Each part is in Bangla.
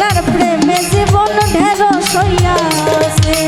সারার প্রেমে জীবন ঢেরস হইয়াছে।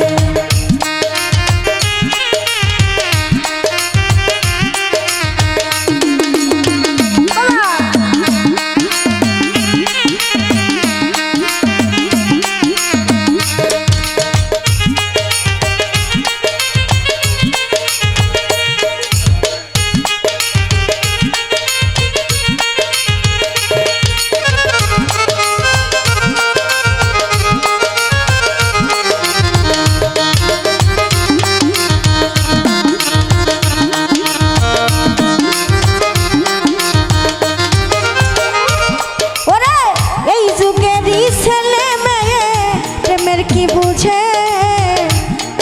কি বুঝে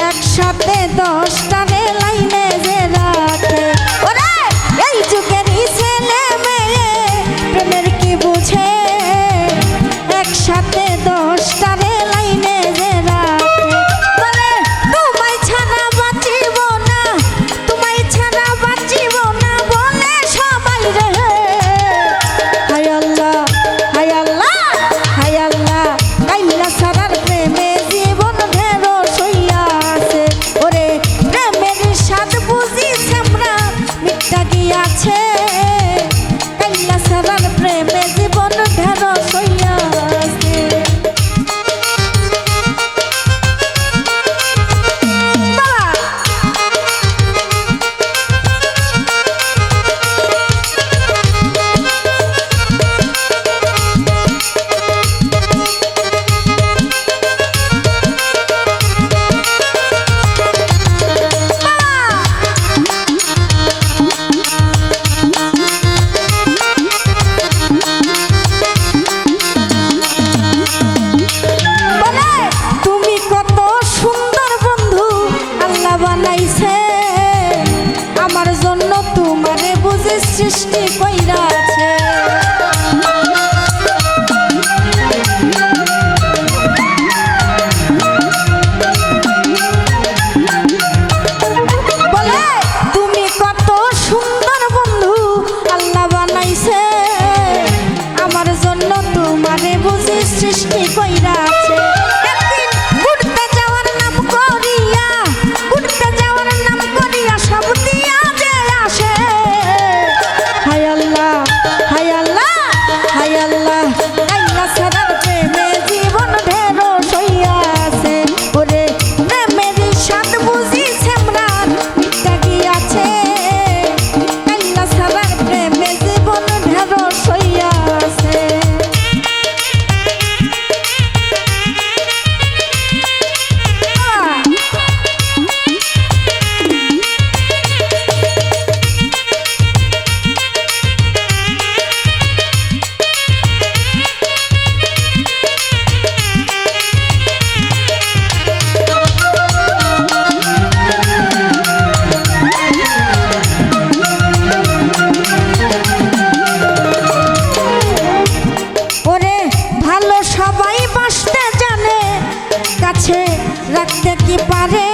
একসাথে 10টারে লাইনে যে রাখে, ওরে এই যুগের ছেলে মেয়ে প্রেমের কি বুঝে একসাথে 10টারে লাইনে যে রাখে। বলে তোমায় ছাড়া বাঁচিব না, তোমায় ছাড়া বাঁচিব না বলে সবাই রে। হায় আল্লাহ হায় আল্লাহ হায় আল্লাহ কাইলা সারার প্রেমে জীবন ঢেরস হইয়াছে। ওরে প্রেমের স্বাদ বুঝিছে আমরা মিথ্যা গিয়াছে, কাইলা সারার প্রেমে জীবন ঢেরস হইয়াছে। আমার জন্য তোমারে বুঝে সৃষ্টি কইরাছে। বলে তুমি কত সুন্দর বন্ধু আল্লাহ বানাইছে, আমার জন্য তোমারে বুঝে সৃষ্টি কইরাছে। সবাই বাসতে জানে, কাছে রাখতে কি পারে